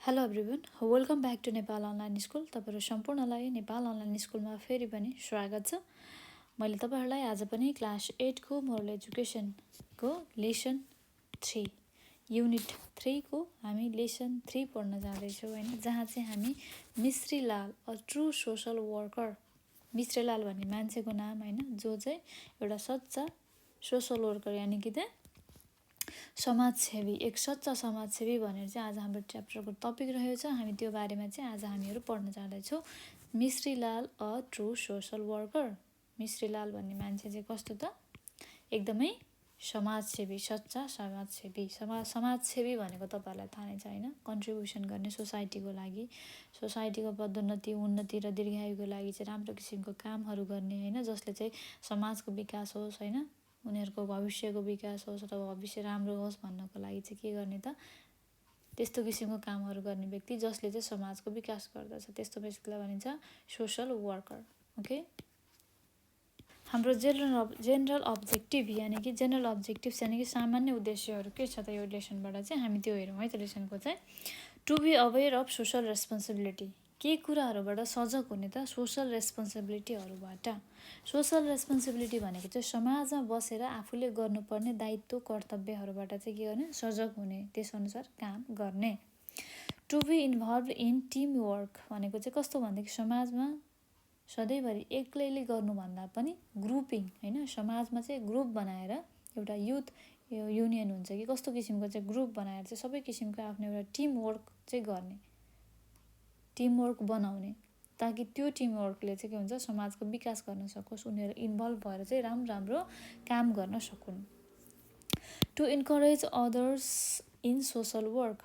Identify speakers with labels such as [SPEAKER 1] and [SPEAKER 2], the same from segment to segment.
[SPEAKER 1] Hello everyone, welcome back to Nepal online school. तपाईँहरू सम्पूर्णलाई Nepal online स्कुलमा फेरि पनि स्वागत छ। मैले तपाईँहरूलाई आज पनि क्लास 8को मोरल एजुकेसनको लेसन 3 युनिट 3 को हामी लेसन 3 पढ्न जाँदैछौँ होइन, जहाँ चाहिँ हामी Mishrilal a true social worker, Mishrilal भन्ने मान्छेको नाम होइन, जो चाहिँ एउटा सच्चा सोसल वर्कर यानि कि चाहिँ समाजसेवी, एक सच्चा समाजसेवी भनेर चाहिँ आज हाम्रो च्याप्टरको टपिक रहेको छ। हामी त्यो बारेमा चाहिँ आज हामीहरू पढ्न जाँदैछौँ। Mishrilal a true social worker. Mishrilal भन्ने मान्छे चाहिँ कस्तो त, एकदमै समाजसेवी, सच्चा समाजसेवी। समाजसेवी भनेको तपाईँहरूलाई थाहा नै छ होइन, कन्ट्रिब्युसन गर्ने सोसाइटीको लागि, सोसाइटीको पदोन्नति, उन्नति र दीर्घायुको लागि चाहिँ राम्रो किसिमको कामहरू गर्ने होइन, जसले चाहिँ समाजको विकास होस् होइन, उनीहरूको भविष्यको विकास होस् अथवा भविष्य राम्रो होस् भन्नको लागि चाहिँ के गर्ने त, त्यस्तो किसिमको कामहरू गर्ने व्यक्ति जसले चाहिँ समाजको विकास गर्दछ, त्यस्तो व्यक्तिलाई भनिन्छ सोसल वर्कर। ओके, हाम्रो जेनरल अब्जेक्टिभ यानि कि जेनरल अब्जेक्टिभ्स यानि कि सामान्य उद्देश्यहरू के छ त यो लेसनबाट चाहिँ हामी त्यो हेरौँ है त। लेसनको चाहिँ to be aware of social responsibility, के कुराहरूबाट सजग हुने त, सोसल रेस्पोन्सिबिलिटीहरूबाट। सोसल रेस्पोन्सिबिलिटी भनेको चाहिँ समाजमा बसेर आफूले गर्नुपर्ने दायित्व कर्तव्यहरूबाट चाहिँ के गर्ने, सजग हुने, त्यसअनुसार काम गर्ने। To be involve in team work भनेको चाहिँ कस्तो भनेदेखि समाजमा सधैँभरि एक्लैले गर्नुभन्दा पनि ग्रुपिङ होइन, समाजमा चाहिँ ग्रुप बनाएर एउटा युथ युनियन हुन्छ कि कस्तो किसिमको चाहिँ ग्रुप बनाएर चाहिँ सबै किसिमको आफ्नो एउटा टिम वर्क चाहिँ गर्ने, टिमवर्क बनाउने, ताकि त्यो टिमवर्कले चाहिँ के हुन्छ, समाजको विकास गर्न सकोस्, उनीहरू इन्भल्भ भएर चाहिँ राम्रो काम गर्न सकुन्। To encourage others in social work,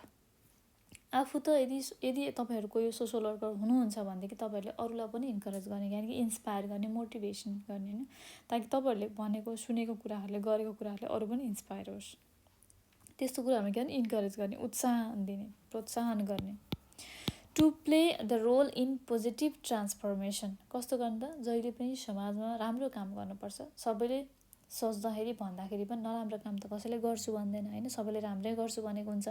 [SPEAKER 1] आफू त यदि तपाईँहरूको यो सोसल वर्कर हुनुहुन्छ भनेदेखि तपाईँहरूले अरूलाई पनि इन्करेज गर्ने, यानि कि इन्सपायर गर्ने, मोटिभेसन गर्ने होइन, ताकि तपाईँहरूले भनेको सुनेको कुराहरूले गरेको कुराहरूले अरू पनि इन्सपायर होस्, त्यस्तो कुराहरूमा के गर्ने, इन्करेज गर्ने, उत्साह दिने, प्रोत्साहन गर्ने। To play the role in positive transformation, कस्तो गर्ने त, जहिले पनि समाजमा राम्रो काम गर्नुपर्छ। सबैले सोच्दाखेरि भन्दाखेरि पनि नराम्रो काम त कसैले गर्छु भन्दैन होइन, सबैले राम्रै गर्छु भनेको हुन्छ।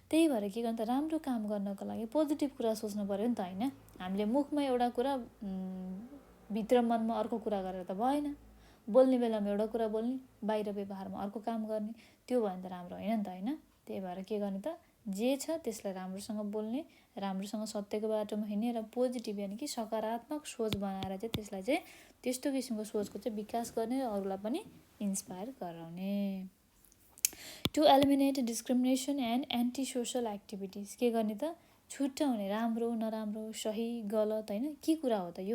[SPEAKER 1] त्यही भएर के गर्ने त, राम्रो काम गर्नको लागि पोजिटिभ कुरा सोच्नु पऱ्यो नि त होइन। हामीले मुखमा एउटा कुरा, भित्र मनमा अर्को कुरा गरेर त भएन। बोल्ने बेलामा एउटा कुरा बोल्ने, बाहिर व्यवहारमा अर्को काम गर्ने, त्यो भयो भने त राम्रो होइन नि त होइन। त्यही भएर के गर्ने त, जे छ त्यसलाई राम्रोसँग बोल्ने, राम्रोसँग सत्यको बाटोमा हिँड्ने र पोजिटिभ यानि कि सकारात्मक सोच बनाएर चाहिँ त्यसलाई चाहिँ त्यस्तो किसिमको सोचको चाहिँ विकास गर्ने र अरूलाई पनि इन्सपायर गराउने। To eliminate discrimination and anti social activities, के गर्ने त, छुट्याउने राम्रो नराम्रो, सही गलत होइन, के कुरा हो त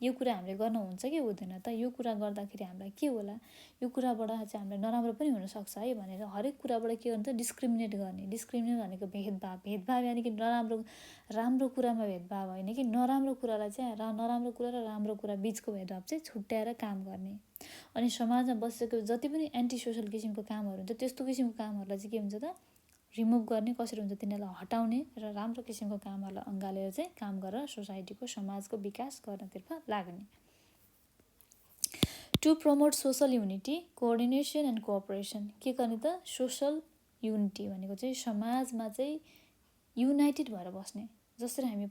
[SPEAKER 1] यो कुरा हामीले गर्न हुन्छ कि हुँदैन त, यो कुरा गर्दाखेरि हामीलाई के होला, यो कुराबाट चाहिँ हामीलाई नराम्रो पनि हुनसक्छ है भनेर हरेक कुराबाट के गर्ने त, डिस्क्रिमिनेट गर्ने। डिस्क्रिमिनेट भनेको भेदभाव यानि कि राम्रो कुरामा भेदभाव होइन कि, नराम्रो कुरालाई चाहिँ नराम्रो कुरा र राम्रो कुरा बिचको भेदभाव चाहिँ छुट्याएर काम गर्ने। अनि समाजमा बसेको जति पनि एन्टी सोसल किसिमको कामहरू हुन्छ, त्यस्तो किसिमको कामहरूलाई चाहिँ के हुन्छ त, रिमुभ गर्ने, कसरी हुन्छ तिनीहरूलाई हटाउने र राम्रो किसिमको कामहरूलाई अँगालेर चाहिँ काम गरेर सोसाइटीको, समाजको विकास गर्नतर्फ लाग्ने। To promote social unity, coordination and cooperation, के गर्ने त, सोसल युनिटी भनेको चाहिँ समाजमा चाहिँ युनाइटेड भएर बस्ने। जसरी हामी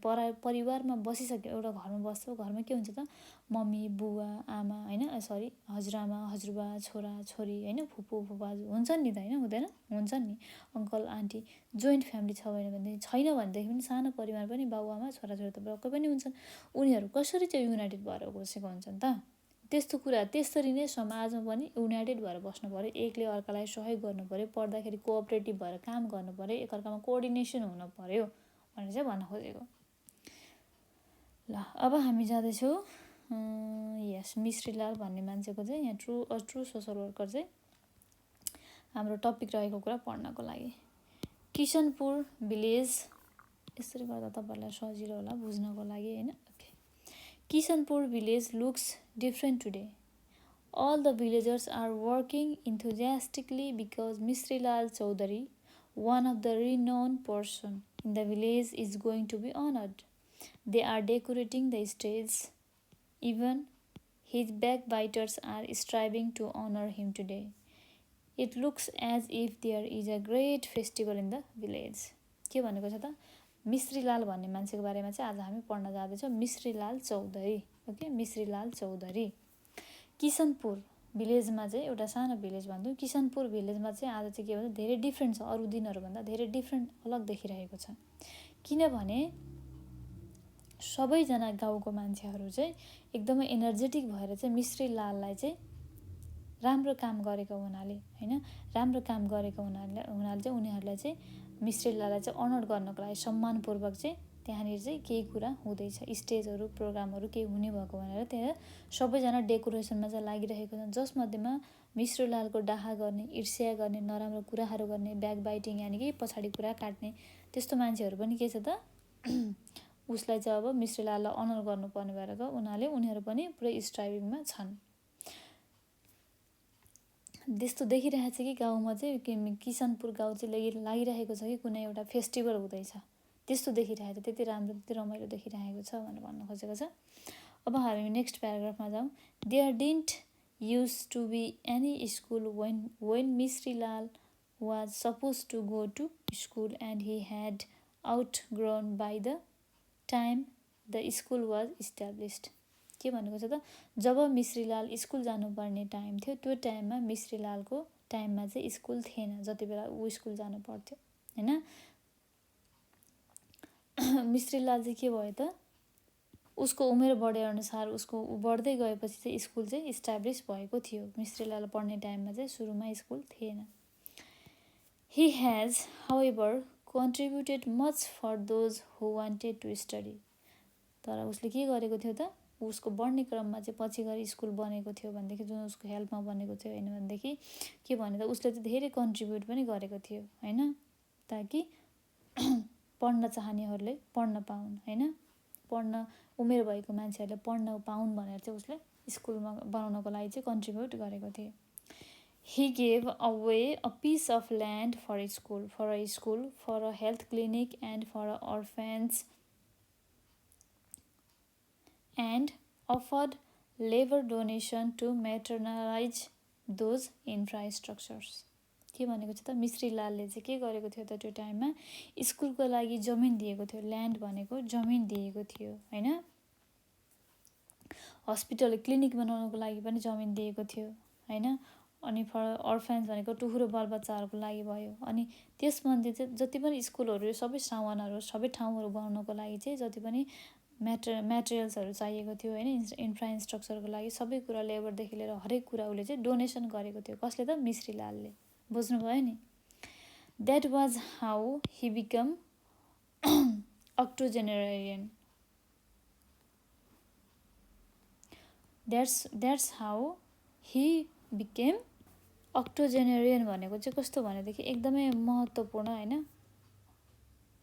[SPEAKER 1] परिवारमा बसिसक्यो, एउटा घरमा बस्छौँ, घरमा के हुन्छ त, मम्मी बुवा आमा होइन, हजुरआमा हजुरबा, छोरा छोरी होइन, फुपू फुपाजु हुन्छन् नि त होइन, हुँदैन, हुन्छन् नि, अङ्कल आन्टी, जोइन्ट फ्यामिली छ भनेदेखि, छैन भनेदेखि पनि सानो परिवार पनि बाबुआमा छोराछोरी त पक्कै पनि हुन्छन्। उनीहरू कसरी चाहिँ युनाइटेड भएर बसेको हुन्छन् त, त्यस्तो कुरा, त्यसरी नै समाजमा पनि युनाइटेड भएर बस्नु पऱ्यो, एकले अर्कालाई सहयोग गर्नु पऱ्यो, पढ्दाखेरि कोअपरेटिभ भएर काम गर्नु पऱ्यो, एकअर्कामा कोअर्डिनेसन हुनु पऱ्यो भनेर चाहिँ भन्न खोजेको। ल अब हामी जाँदैछौँ यस मिश्रीलाल भन्ने मान्छेको चाहिँ यहाँ ट्रु सोसल वर्कर चाहिँ हाम्रो टपिक रहेको कुरा पढ्नको लागि। किसनपुर भिलेज, यसरी गर्दा तपाईँहरूलाई सजिलो होला बुझ्नको लागि होइन। Kishanpur village looks different today. All the villagers are working enthusiastically because Misrilal Chaudhary, one of the renowned person in the village, is going to be honored. They are decorating the stage. Even his backbiters are striving to honor him today. It looks as if there is a great festival in the village. के भनेको छ त, मिश्रीलाल भन्ने मान्छेको बारेमा चाहिँ आज हामी पढ्न जाँदैछौँ। मिश्रीलाल चौधरी। ओके, मिश्रीलाल चौधरी। किसनपुर भिलेजमा चाहिँ, एउटा सानो भिलेज भन्छौँ, किसनपुर भिलेजमा चाहिँ आज चाहिँ के भन्छ, धेरै डिफ्रेन्ट छ, अरू दिनहरूभन्दा धेरै डिफ्रेन्ट, अलग देखिरहेको छ। किनभने सबैजना गाउँको मान्छेहरू चाहिँ एकदमै एनर्जेटिक भएर चाहिँ मिश्रीलाललाई चाहिँ राम्रो काम गरेको हुनाले होइन, राम्रो काम गरेको हुनाले चाहिँ उनीहरूलाई चाहिँ मिश्रीलाललाई चाहिँ अनर गर्नको लागि सम्मानपूर्वक चाहिँ त्यहाँनिर चाहिँ केही कुरा हुँदैछ, स्टेजहरू प्रोग्रामहरू केही हुने भएको भनेर त्यहाँ सबैजना डेकोरेसनमा चाहिँ लागिरहेको छ। जसमध्येमा मिश्रीलालको डाहा गर्ने, ईर्ष्या गर्ने, नराम्रो कुराहरू गर्ने, ब्याक बाइटिङ यानि कि पछाडि कुरा काट्ने त्यस्तो मान्छेहरू पनि के छ त उसलाई चाहिँ अब मिश्रीलाललाई अनर गर्नुपर्ने भएर उनीहरू पनि पुरै स्ट्राइभिङमा छन्। त्यस्तो देखिरहेको छ कि गाउँमा चाहिँ किसनपुर गाउँ चाहिँ लागिरहेको छ कि कुनै एउटा फेस्टिभल हुँदैछ, त्यस्तो देखिरहेको छ, त्यति राम्रो त्यति रमाइलो देखिरहेको छ भनेर भन्न खोजेको छ। अब हामी नेक्स्ट प्याराग्राफमा जाउँ। There didn't use to be any school when Mishrilal was supposed to go to school and he had outgrown by the time the school was established. के भनेको छ त, जब मिश्रीलाल स्कुल जानुपर्ने टाइम थियो त्यो टाइममा मिश्रीलालको टाइममा चाहिँ स्कुल थिएन, जति बेला ऊ स्कुल जानु पर्थ्यो होइन। मिश्रीलाल चाहिँ के भयो त, उसको उमेर बढेअनुसार उसको बढ्दै गएपछि चाहिँ स्कुल चाहिँ इस्टाब्लिस भएको थियो। मिश्रीलाल पढ्ने टाइममा चाहिँ सुरुमा स्कुल थिएन। He has however contributed much for those who wanted to study. तर उसले के गरेको थियो त, उसको बढ्ने क्रममा चाहिँ पछि गएर स्कुल बनेको थियो भनेदेखि, जुन उसको हेल्पमा बनेको थियो होइन भनेदेखि के भने त उसले चाहिँ धेरै कन्ट्रिब्युट पनि गरेको थियो होइन, ताकि पढ्न चाहनेहरूले पढ्न पाउन् होइन, पढ्न उमेर भएको मान्छेहरूले पढ्न पाउन् भनेर चाहिँ उसले स्कुलमा बनाउनको लागि चाहिँ कन्ट्रिब्युट गरेको थियो। He gave away a piece of land for a school for a health clinic and for a orphans and offered labor donation to materialize those infrastructures। के भनेको छ त, मिश्रीलालले चाहिँ के गरेको थियो त त्यो टाइममा स्कुलको लागि जमिन दिएको थियो, ल्यान्ड भनेको जमिन दिएको थियो होइन, हस्पिटल क्लिनिक बनाउनको लागि पनि जमिन दिएको थियो होइन, अनि फर अर्फेन्स भनेको टुहुरो बालबच्चाहरूको लागि भयो। अनि त्यसमध्ये चाहिँ जति पनि स्कुलहरू सबै सामानहरू सबै ठाउँहरू बनाउनको लागि चाहिँ जति पनि मेटेरियल्सहरू चाहिएको थियो होइन, इन्फ्रास्ट्रक्चरको लागि सबै कुरा लेबरदेखि लिएर हरेक कुरा उसले चाहिँ डोनेसन गरेको थियो। कसले त, मिश्रीलालले। बुझ्नुभयो नि। That was how he become octogenarian. That's how he became octogenarian भनेको चाहिँ कस्तो भनेदेखि एकदमै महत्त्वपूर्ण होइन,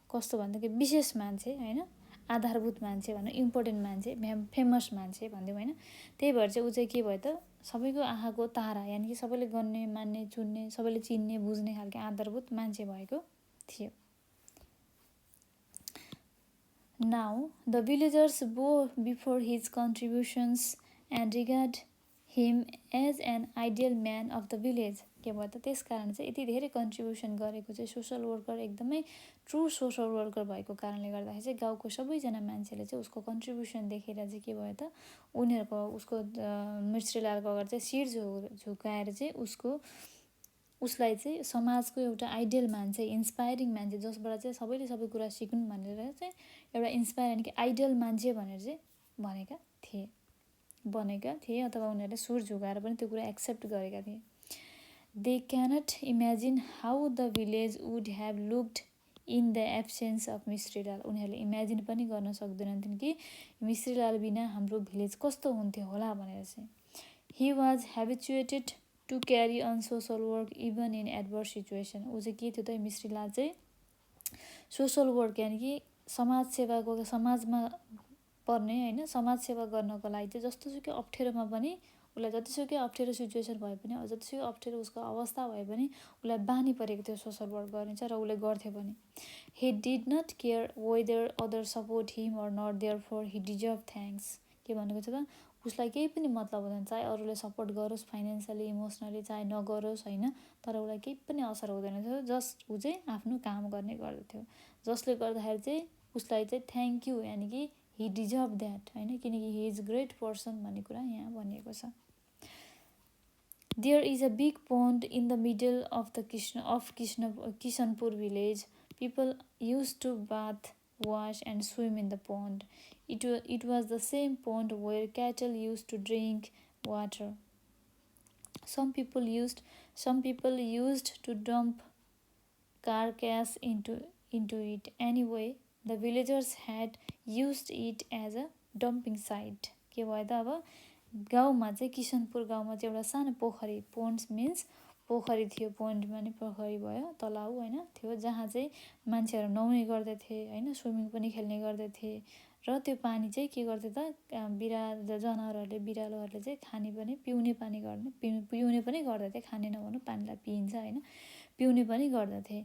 [SPEAKER 1] कस्तो भनेदेखि विशेष मान्छे होइन, आधारभूत मान्छे भनौँ, इम्पोर्टेन्ट मान्छे, फेमस मान्छे भनिदिउँ होइन। त्यही भएर चाहिँ ऊ चाहिँ के भयो त, सबैको आँखाको तारा यानि कि सबैले गर्ने मान्ने चुन्ने सबैले चिन्ने बुझ्ने खालको आधारभूत मान्छे भएको थियो। Now the villagers bow before his contributions and regard him as an ideal man of the village. के भयो त, त्यस कारण चाहिँ यति धेरै कन्ट्रिब्युसन गरेको चाहिँ सोसल वर्कर, एकदमै ट्रु सोसल वर्कर भएको कारणले गर्दाखेरि चाहिँ गाउँको सबैजना मान्छेले चाहिँ उसको कन्ट्रिब्युसन देखेर चाहिँ के भयो त, उनीहरूको उसको मिश्रीलालको अगाडि चाहिँ शिर झुकाएर चाहिँ उसलाई चाहिँ समाजको एउटा आइडियल मान्छे, इन्सपायरिङ मान्छे, जसबाट चाहिँ सबैले सबै कुरा सिक्नु भनेर चाहिँ एउटा इन्सपायर यानि कि आइडियल मान्छे भनेर चाहिँ बनेका थिए अथवा उनीहरूले सुर झुकाएर पनि त्यो कुरा एक्सेप्ट गरेका थिए। They cannot imagine how the village would have looked in the absence of Mishrilal. उनीहरूले इमेजिन पनि गर्न सक्दैनन् कि मिश्रीलाल बिना हाम्रो भिलेज कस्तो हुन्थ्यो होला भनेर चाहिँ। He was habituated to carry on social work even in adverse situation. ऊ चाहिँ के थियो त, मिश्रीलाल चाहिँ सोसल वर्क यानि कि समाज सेवाको, समाजमा पर्ने होइन, समाज सेवा गर्नको लागि चाहिँ जस्तोसुकै अप्ठ्यारोमा पनि उसलाई जतिसुकै अप्ठ्यारो सिचुएसन भए पनि, जतिसुकै अप्ठ्यारो उसको अवस्था भए पनि उसलाई बानी परेको थियो सोसल वर्क गर्ने चाहिँ, र उसले गर्थ्यो पनि। He did not care whether other support him or not, therefore he deserve thanks. के भनेको छ त, उसलाई केही पनि मतलब हुँदैन, चाहे अरूले सपोर्ट गरोस् फाइनेन्सियली इमोसनली चाहे नगरोस् होइन, तर उसलाई केही पनि असर हुँदैन थियो। जस्ट ऊ चाहिँ आफ्नो काम गर्ने गर्दथ्यो। जसले गर्दाखेरि चाहिँ उसलाई चाहिँ थ्याङ्क यू यानि कि ही डिजर्भ द्याट होइन, किनकि ही इज ग्रेट पर्सन भन्ने कुरा यहाँ भनिएको छ। There is a big pond in the middle of the Kishanpur village. People used to bath, wash and swim in the pond. It was the same pond where cattle used to drink water. Some people used to dump carcass into it. Anyway, the villagers had used it as a dumping site. के भयो त अब गाउँमा चाहिँ किशनपुर गाउँमा चाहिँ एउटा सानो पोखरी, पोन्ड्स मिन्स पोखरी थियो, पोन्ड भने पोखरी भयो तलाउ होइन थियो, जहाँ चाहिँ मान्छेहरू नुहाउने गर्दथे होइन, स्विमिङ पनि खेल्ने गर्दथे। र त्यो पानी चाहिँ के गर्थे त जनावरहरूले बिरालोहरूले चाहिँ खाने पनि पिउने पनि गर्दथे, खाने नभनु पानीलाई पिइन्छ होइन, पिउने पनि गर्दथे।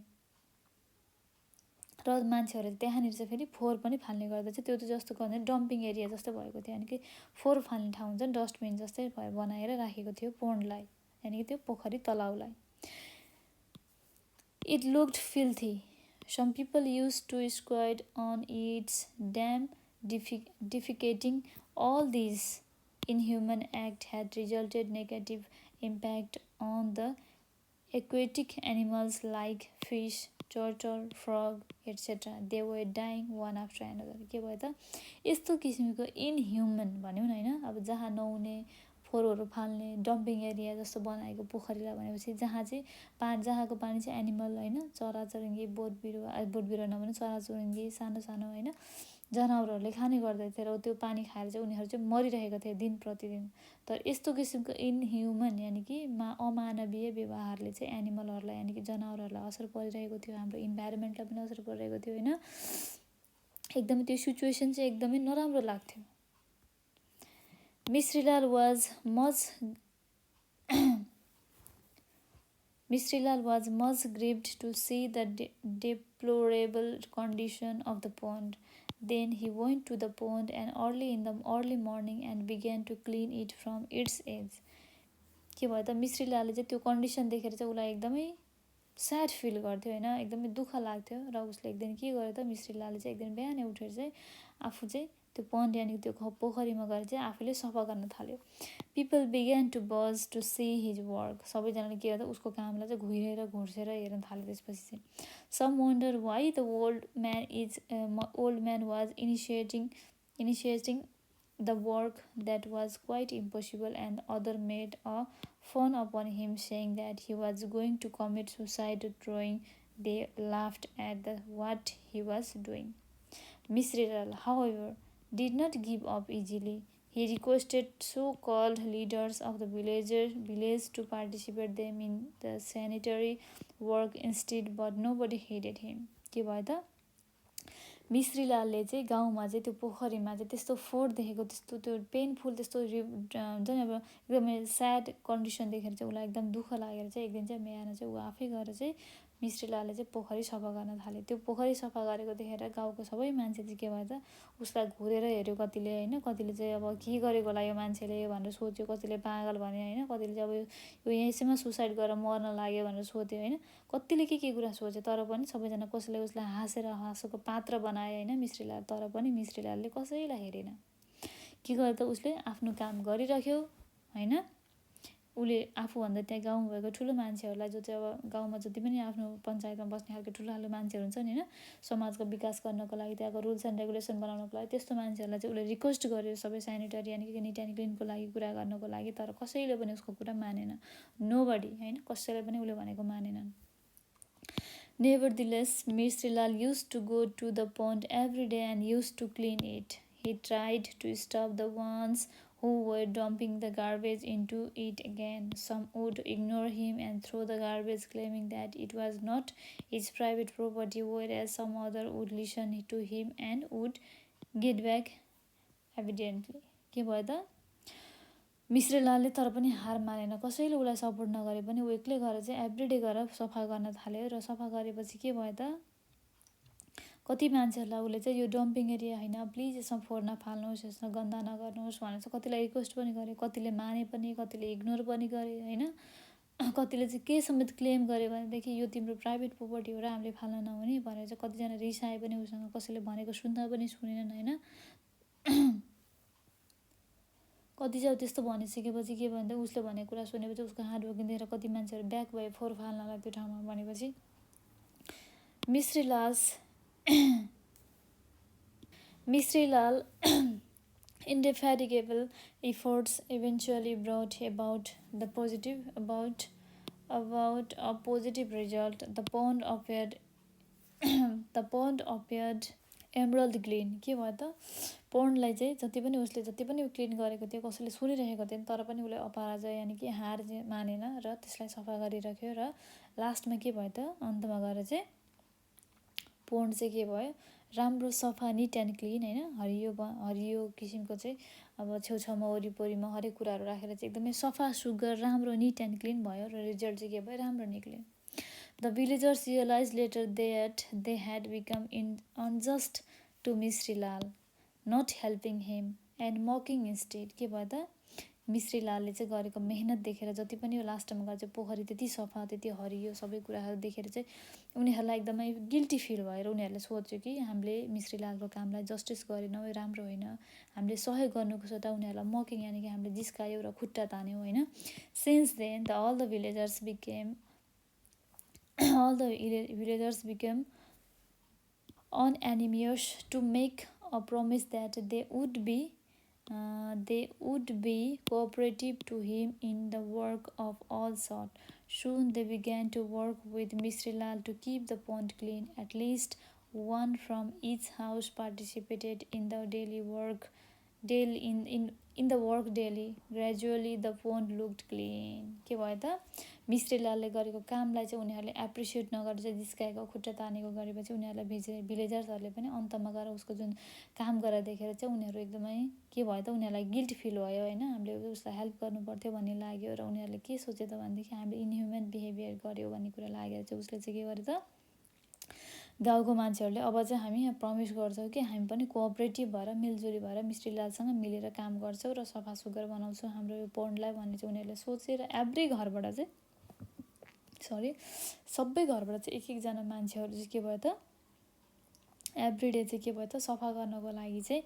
[SPEAKER 1] र मान्छेहरूले त्यहाँनिर चाहिँ फेरि फोहोर पनि फाल्ने गर्दछ। त्यो त जस्तो गर्ने डम्पिङ एरिया जस्तो भएको थियो, यानि कि फोहोर फाल्ने ठाउँ हुन्छ, डस्टबिन जस्तै बनाएर राखेको थियो पोन्डलाई, यानि कि त्यो पोखरी तलाउलाई। It looked filthy. Some people used to squat on its dam, defecating. All these inhuman acts had resulted negative impact on the aquatic animals like fish, turtle, frog, etc. They were dying one after another. के भयो त यस्तो किसिमको inhuman भन्यौँ न होइन, अब जहाँ नुहाउने फोहोरहरू फाल्ने डम्पिङ एरिया जस्तो बनाएको पोखरीलाई भनेपछि जहाँ चाहिँ जहाँको पानी चाहिँ एनिमल होइन, चराचुरुङ्गी बोट बिरुवा नभने चराचुरुङ्गी सानो सानो होइन जनावरहरूले खाने गर्दथे र त्यो पानी खाएर चाहिँ उनीहरू चाहिँ मरिरहेको थिए दिन प्रतिदिन। तर यस्तो किसिमको इनह्युमन यानि कि अमानवीय व्यवहारले चाहिँ एनिमलहरूलाई यानि कि जनावरहरूलाई असर परिरहेको थियो, हाम्रो इन्भाइरोमेन्टलाई पनि असर परिरहेको थियो होइन। एकदमै त्यो सिचुएसन चाहिँ एकदमै नराम्रो लाग्थ्यो। Misrilal was much grieved to see the deplorable condition of the pond. Then he went to the pond and in the early morning and began to clean it from its edge. के भयो त मिश्रीलालले चाहिँ त्यो condition देखेर चाहिँ उसलाई एकदमै sad feel गर्थ्यो होइन, एकदमै दुःख लाग्थ्यो र उसले एक दिन के गर्यो त मिश्रीलालले चाहिँ एक दिन बिहानै उठेर चाहिँ आफू चाहिँ त्यो पन्ड यानि त्यो पोखरीमा गएर चाहिँ आफूले सफा गर्न थाल्यो। पिपल बिगेन टु बज टु सी हिज वर्क। सबैजनाले के गर्दा उसको कामलाई चाहिँ घुर्सेर हेर्न थाल्यो। त्यसपछि चाहिँ some wonder why the old man was initiating the work that was quite impossible, and other made a fun upon him, saying that he was going to commit suicide drawing. They laughed at what he was doing. Misrilal, however, did not give up easily. He requested so-called leaders of the village to participate them in the sanitary work instead, but nobody heeded him. के भयो त मिश्रीलालले चाहिँ गाउँमा चाहिँ त्यो पोखरीमा चाहिँ त्यस्तो फोहोर देखेको, त्यस्तो त्यो पेनफुल त्यस्तो हुन्छ नि अब एकदमै स्याड कन्डिसन देखेर चाहिँ उसलाई एकदम दुःख लागेर चाहिँ एक दिन चाहिँ बिहान चाहिँ ऊ आफै गएर चाहिँ मिश्रीलालले चाहिँ पोखरी सफा गर्न थाल्यो। त्यो पोखरी सफा गरेको देखेर गाउँको सबै मान्छे चाहिँ के भयो त उसलाई घुरेर हेऱ्यो, कतिले होइन, कतिले चाहिँ अब के गरेको होला यो मान्छेले भनेर सोच्यो, कतिले पागल भन्यो होइन, कतिले चाहिँ अब यो यसैमा सुसाइड गरेर मर्न लाग्यो भनेर सोध्यो होइन, कतिले के कुरा सोच्यो। तर पनि सबैजना कसैले उसलाई हाँसोको पात्र बनायो होइन मिश्रीलाल, तर पनि मिश्रीलालले कसैलाई हेरेन। के गर्यो त उसले आफ्नो काम गरिराख्यो होइन। उसले आफूभन्दा त्यहाँ गाउँ भएको ठुलो मान्छेहरूलाई, जो चाहिँ अब गाउँमा जति पनि आफ्नो पञ्चायतमा बस्ने खालको ठुलो मान्छेहरू हुन्छ नि होइन, समाजको विकास गर्नको लागि त्यहाँको रुल्स एन्ड रेगुलेसन बनाउनको लागि त्यस्तो मान्छेहरूलाई चाहिँ उसले रिक्वेस्ट गर्यो सबै सेनिटरी यानि कि निट एन्ड क्लिनको लागि कुरा गर्नको लागि। तर कसैले पनि उसको कुरा मानेन, नोबडी होइन, कसैले पनि उसले भनेको मानेनन्। Nevertheless, Misrilal used to go to the pond every day and used to clean it. He tried to stop the ones who were dumping the garbage into it again. Some would ignore him and throw the garbage, claiming that it was not his private property, whereas some other would listen to him and would get back evidently. के भयो त मिश्रीलालले तर पनि हार मानेन, कसैले उसलाई support नगरे पनि ऊ एक्लै गएर चाहिँ एभ्रिडे गएर सफा गर्न थाल्यो। र सफा गरेपछि के भयो त कति मान्छेहरूलाई उसले चाहिँ यो डम्पिङ एरिया होइन, प्लिज यसमा फोहोर नफाल्नुहोस्, यसमा गन्दा नगर्नुहोस् भनेर चाहिँ कतिलाई रिक्वेस्ट पनि गर्यो, कतिले माने पनि, कतिले इग्नोर पनि गरे होइन। कतिले चाहिँ के समेत क्लेम गरे भनेदेखि यो तिम्रो प्राइभेट प्रोपर्टी हो र हामीले फाल्न नहुने भनेर चाहिँ कतिजना रिसाए पनि उसँग कसैले भनेको सुन्दा पनि सुनेनन् होइन। कति चाहिँ त्यस्तो भनिसकेपछि के भन्दा उसले भनेको कुरा सुनेपछि उसको हार्डवर्किङ देखेर कति मान्छेहरू ब्याक भयो फोहोर फाल्नलाई त्यो ठाउँमा भनेपछि Mishrilal indefatigable efforts eventually brought about a positive result. The pond appeared emerald green. के भयो त पोन्डलाई चाहिँ जति पनि क्लिन गरेको थियो कसैले सुनिरहेको थियो तर पनि उसले अपराजय यानि कि हार मानेन र त्यसलाई सफा गरिराख्यो र लास्टमा के भयो त अन्तमा गएर चाहिँ पोन्ड चाहिँ के भयो राम्रो सफा निट एन्ड क्लिन होइन हरियो किसिमको चाहिँ अब छेउछाउमा वरिपरिमा हरेक कुराहरू राखेर चाहिँ एकदमै सफा सुग्घर राम्रो निट एन्ड क्लिन भयो र रिजल्ट चाहिँ के भयो राम्रो निक्ल्यो। The villagers realize later they had become unjust to Mishrilal not helping him and mocking instead. के भयो त मिश्रीलालले चाहिँ गरेको मेहनत देखेर जति पनि यो लास्टमा गएर चाहिँ पोखरी त्यति सफा त्यति हरियो सबै कुराहरू देखेर चाहिँ उनीहरूलाई एकदमै गिल्टी फिल भएर उनीहरूले सोच्यो कि हामीले मिश्रीलालको कामलाई जस्टिस गरेनौँ यो राम्रो होइन हामीले सहयोग गर्नुको सट्टा उनीहरूलाई मकिङ यानि कि हामीले जिस्कायौँ र खुट्टा तान्यौँ होइन। Since then all the villagers became unanimous to make a promise that they would be cooperative to him in the work of all sorts. Soon they began to work with Mishrilal to keep the pond clean. At least one from each house participated in the work daily. Gradually the pond looked clean. के भयो त मिश्रीलालले गरेको कामलाई चाहिँ उनीहरूले appreciate नगरेर चाहिँ जिस्काएको खुट्टा तानेको गरेपछि उनीहरूलाई भिलेजर्सहरूले पनि अन्तमा गएर उसको जुन काम गरेर देखेर चाहिँ उनीहरू एकदमै के भयो त उनीहरूलाई गिल्ट फिल भयो होइन हामीले उसलाई हेल्प गर्नु पर्थ्यो भन्ने लाग्यो र उनीहरूले के सोचे त भनेदेखि हामीले इनह्युमन बिहेभियर गर्यो भन्ने कुरा लागेर चाहिँ उसले चाहिँ के गर्यो त गाउँको मान्छेहरूले अब चाहिँ हामी प्रमिस गर्छौँ कि हामी पनि कोअपरेटिभ भएर मिलजुली भएर मिश्रीलालसँग मिलेर काम गर्छौँ र सफा सुग्घर बनाउँछौँ हाम्रो यो पोन्डलाई भन्ने चाहिँ उनीहरूले सोचेर सबै घरबाट चाहिँ एक एकजना मान्छेहरू चाहिँ के भयो त एभ्रिडे चाहिँ के भयो त सफा गर्नको लागि चाहिँ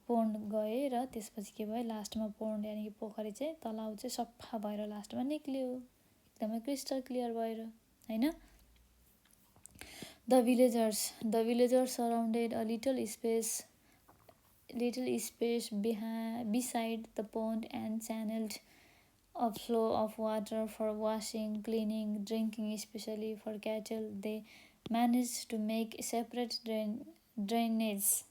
[SPEAKER 1] पोन्ड गए र त्यसपछि के भयो लास्टमा पोन्ड यानि कि पोखरी चाहिँ तलाउ चाहिँ सफा भएर लास्टमा निक्ल्यो एकदमै क्रिस्टल क्लियर भएर होइन। The villagers surrounded a little space beside the pond and channeled a flow of water for washing, cleaning, drinking, especially for cattle. They managed to make a separate drainage